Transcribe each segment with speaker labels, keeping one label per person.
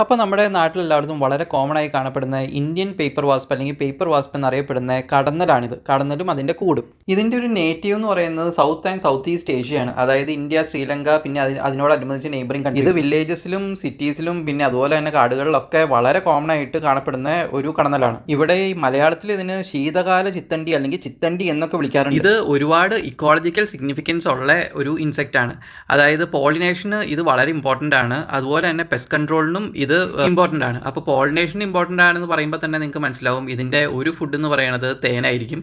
Speaker 1: അപ്പോൾ നമ്മുടെ നാട്ടിലെല്ലായിടത്തും വളരെ കോമൺ ആയി കാണപ്പെടുന്ന ഇന്ത്യൻ പേപ്പർ വാസ്പ് അല്ലെങ്കിൽ പേപ്പർ വാസ്പ് എന്നറിയപ്പെടുന്ന കടന്നലാണിത്. കടന്നലും അതിൻ്റെ കൂടും. ഇതിൻ്റെ ഒരു നേറ്റീവ് എന്ന് പറയുന്നത് സൗത്ത് ആൻഡ് സൗത്ത് ഈസ്റ്റ് ഏഷ്യയാണ്. അതായത് ഇന്ത്യ, ശ്രീലങ്ക, പിന്നെ അതിനോടനുബന്ധിച്ച് നെയ്ബറിംഗ് കൺട്രീസ്. ഇത് വില്ലേജസിലും സിറ്റീസിലും പിന്നെ അതുപോലെ തന്നെ കാടുകളിലൊക്കെ വളരെ കോമൺ ആയിട്ട് കാണപ്പെടുന്ന ഒരു കടന്നലാണ്. ഇവിടെ ഈ മലയാളത്തിൽ ഇതിന് ശീതകാല ചിത്തണ്ടി അല്ലെങ്കിൽ ചിത്തണ്ടി എന്നൊക്കെ വിളിക്കാറുണ്ട്. ഇത് ഒരുപാട് ഇക്കോളജിക്കൽ സിഗ്നിഫിക്കൻസ് ഉള്ള ഒരു ഇൻസെക്റ്റ് ആണ്. അതായത് പോളിനേഷന് ഇത് വളരെ ഇമ്പോർട്ടൻ്റ് ആണ്. അതുപോലെ തന്നെ പെസ്റ്റ് കൺട്രോളിനും ഇത് ഇമ്പോർട്ടൻ്റ് ആണ്. അപ്പോൾ പോളിനേഷൻ ഇമ്പോർട്ടൻ്റ് ആണെന്ന് പറയുമ്പോൾ തന്നെ നിങ്ങൾക്ക് മനസ്സിലാവും ഇതിൻ്റെ ഒരു ഫുഡ് എന്ന് പറയുന്നത് തേനായിരിക്കും.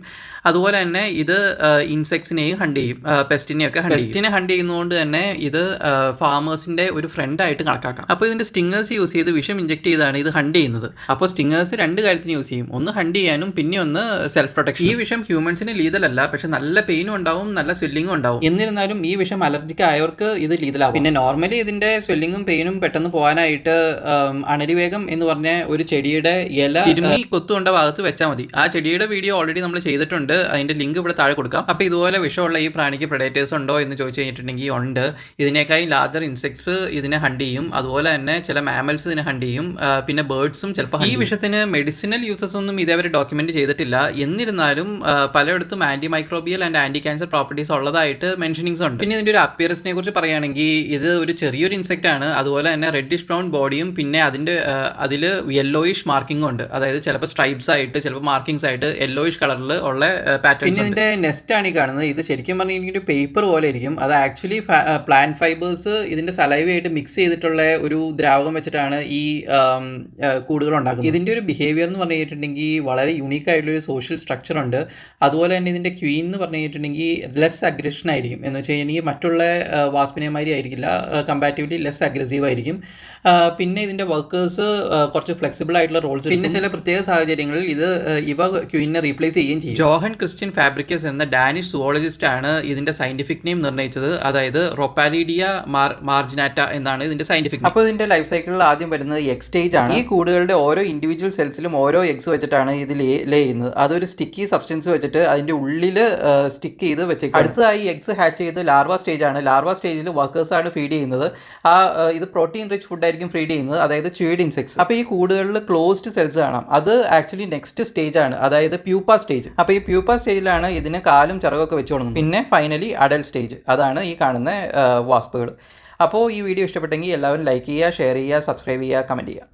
Speaker 1: അതുപോലെ തന്നെ ഇത് ഇൻസെക്ട്സിനെയും ഹണ്ട് ചെയ്യും, പെസ്റ്റിനെയൊക്കെ പെസ്റ്റിനെ ഹണ്ട് ചെയ്യുന്നതുകൊണ്ട് തന്നെ ഇത് ഫാമേഴ്സിൻ്റെ ഒരു ഫ്രണ്ടായിട്ട് കണക്കാക്കാം. അപ്പോൾ ഇതിൻ്റെ സ്റ്റിങ്ങേഴ്സ് യൂസ് ചെയ്ത് വിഷം ഇഞ്ചെക്ട് ചെയ്താണ് ഇത് ഹണ്ട് ചെയ്യുന്നത്. അപ്പോൾ സ്റ്റിങ്ങേഴ്സ് രണ്ട് കാര്യത്തിന് യൂസ് ചെയ്യും. ഒന്ന് ഹണ്ട് ചെയ്യാനും പിന്നെ ഒന്ന് സെൽഫ് പ്രൊട്ടക്ഷൻ. ഈ വിഷം ഹ്യൂമൻസിന് ലീതലല്ല, പക്ഷെ നല്ല പെയിനും ഉണ്ടാവും, നല്ല സ്വെല്ലിങ്ങും ഉണ്ടാവും. എന്നിരുന്നാലും ഈ വിഷം അലർജിക്ക് ആയവർക്ക് ഇത് ലീതലാവും. പിന്നെ നോർമലി ഇതിൻ്റെ സ്വെല്ലിങ്ങും പെയിനും പെട്ടെന്ന് പോകാനായിട്ട് അണരിവേഗം എന്ന് പറഞ്ഞ ഒരു ചെടിയുടെ ഇല തിരുമ്മി കൊത്തുകൊണ്ട ഭാഗത്ത് വെച്ചാൽ മതി. ആ ചെടിയുടെ വീഡിയോ ഓൾറെഡി നമ്മൾ ചെയ്തിട്ടുണ്ട്, അതിൻ്റെ ലിങ്ക് ഇവിടെ താഴെ കൊടുക്കാം. അപ്പോൾ ഇതുപോലെ വിഷമുള്ള ഈ പ്രാണിക്ക് പ്രെഡേറ്റേഴ്സ് ഉണ്ടോ എന്ന് ചോദിച്ചു കഴിഞ്ഞിട്ടുണ്ടെങ്കിൽ ഉണ്ട്. ഇതിനേക്കായി ലാർജർ ഇൻസെക്ട്സ് ഇതിനെ ഹണ്ട് ചെയ്യും. അതുപോലെ തന്നെ ചില മാമൽസ് ഇതിനെ ഹണ്ട് ചെയ്യും. പിന്നെ ബേർഡ്സും ചിലപ്പോൾ. ഈ വിഷത്തിന് മെഡിസിനൽ യൂസസ് ഒന്നും ഇതേവരെ ഡോക്യുമെന്റ് ചെയ്തിട്ടില്ല. എന്നിരുന്നാലും പലയിടത്തും anti microbial and anti cancer properties ഉള്ളതായിട്ട് മെൻഷനിങ്സ് ഉണ്ട്. പിന്നെ ഇതിൻ്റെ ഒരു അപ്പിയറൻസിനെ കുറിച്ച് പറയുകയാണെങ്കിൽ ഇത് ഒരു ചെറിയൊരു ഇൻസെക്റ്റ് ആണ്. അതുപോലെ തന്നെ റെഡിഷ് ബ്രൗൺ ബോഡിയും പിന്നെ അതിൽ യെല്ലോയിഷ് മാർക്കിംഗും ഉണ്ട്. അതായത് ചിലപ്പോൾ സ്ട്രൈപ്സ് ആയിട്ട് ചിലപ്പോൾ മാർക്കിങ്സ് ആയിട്ട് യെല്ലോയിഷ് കളറിൽ ഉള്ള പാറ്റേൺ. പിന്നെ ഇതിൻ്റെ നെസ്റ്റ് ആണ് ഈ കാണുന്നത്. ഇത് ശരിക്കും പറഞ്ഞാൽ ഒരു പേപ്പർ പോലെ ഇരിക്കും. അത് ആക്ച്വലി പ്ലാന്റ് ഫൈബേഴ്സ് ഇതിൻ്റെ സലൈവയായിട്ട് മിക്സ് ചെയ്തിട്ടുള്ള ഒരു ദ്രാവകം വെച്ചിട്ടാണ് ഈ കൂടുകൾ ഉണ്ടാക്കുന്നത്. ഇതിൻ്റെ ഒരു ബിഹേവിയർ എന്ന് പറഞ്ഞു കഴിഞ്ഞിട്ടുണ്ടെങ്കിൽ വളരെ യൂണീക്ക് ആയിട്ടുള്ളൊരു സോഷ്യൽ സ്ട്രക്ചർ ഉണ്ട്. അതുപോലെ തന്നെ ഇതിൻ്റെ ക്വീൻ എന്ന് പറഞ്ഞു കഴിഞ്ഞിട്ടുണ്ടെങ്കിൽ ലെസ് അഗ്രഷൻ ആയിരിക്കും. എന്ന് വെച്ച് കഴിഞ്ഞാൽ മറ്റുള്ള വാസ്പിനെമാരി ആയിരിക്കില്ല, കമ്പാരിറ്റീവ്ലി ലെസ് അഗ്രസീവ് ആയിരിക്കും. പിന്നെ ഇതിൻ്റെ വർക്കേഴ്സ് കുറച്ച് ഫ്ലെക്സിബിൾ ആയിട്ടുള്ള റോൾസ്. പിന്നെ ചില പ്രത്യേക സാഹചര്യങ്ങളിൽ ഇവ ക്വീനെ റീപ്ലേസ് ചെയ്യുകയും ചെയ്യും. ജോഹൻ ക്രിസ്റ്റ്യൻ ഫാബ്രിക്കസ് എന്ന ഡാനിഷ് സുവോളജിസ്റ്റ് ആണ് ഇതിൻ്റെ സയന്റിഫിക് നെയിം നിർണ്ണയിച്ചത്. അതായത് റൊപ്പാലിഡിയ മാർജിനാറ്റ എന്നാണ് ഇതിൻ്റെ സയന്റിഫിക് നെയിം. അപ്പോൾ ഇതിൻ്റെ ലൈഫ് സൈക്കിളിൽ ആദ്യം വരുന്നത് എഗ് സ്റ്റേജ് ആണ്. ഈ കൂടുകളുടെ ഓരോ ഇൻഡിവിജ്വൽ സെൽസിലും ഓരോ എഗ്സ് വെച്ചിട്ടാണ് ഇത് ലേ ചെയ്യുന്നത്. അതൊരു സ്റ്റിക്കി സബ്സ്റ്റൻസ് വെച്ചിട്ട് അതിൻ്റെ ഉള്ളിൽ സ്റ്റിക്ക് ചെയ്ത് വെച്ചേക്കും. അടുത്തതായി എഗ്സ് ഹാച്ച് ചെയ്ത് ലാർവ സ്റ്റേജ് ആണ്. ലാർവ സ്റ്റേജിൽ വർക്കേഴ്സാണ് ഫീഡ് ചെയ്യുന്നത്. ഇത് പ്രോട്ടീൻ റിച്ച് ഫുഡ് ആയിരിക്കും ഫീഡ് ചെയ്യുന്നത്, അതായത് ച്യൂയിഡ് ഇൻസെക്ട്സ്. അപ്പോൾ ഈ കൂടുകളിൽ ക്ലോസ്ഡ് സെൽസ് കാണാം. അത് ആക്ച്വലി നെക്സ്റ്റ് സ്റ്റേജ് ആണ്, അതായത് പ്യൂപ്പ സ്റ്റേജ്. അപ്പോൾ ഈ പ്യൂപ്പ സ്റ്റേജിലാണ് ഇതിന് കാലും ചിറകൊക്കെ വെച്ച് തുടങ്ങുന്നത്. പിന്നെ ഫൈനലി അഡൽട്ട് സ്റ്റേജ്, അതാണ് ഈ കാണുന്ന വാസ്പുകൾ. അപ്പോൾ ഈ വീഡിയോ ഇഷ്ടപ്പെട്ടെങ്കിൽ എല്ലാവരും ലൈക്ക് ചെയ്യുക, ഷെയർ ചെയ്യുക, സബ്സ്ക്രൈബ് ചെയ്യുക, കമൻറ്റ് ചെയ്യുക.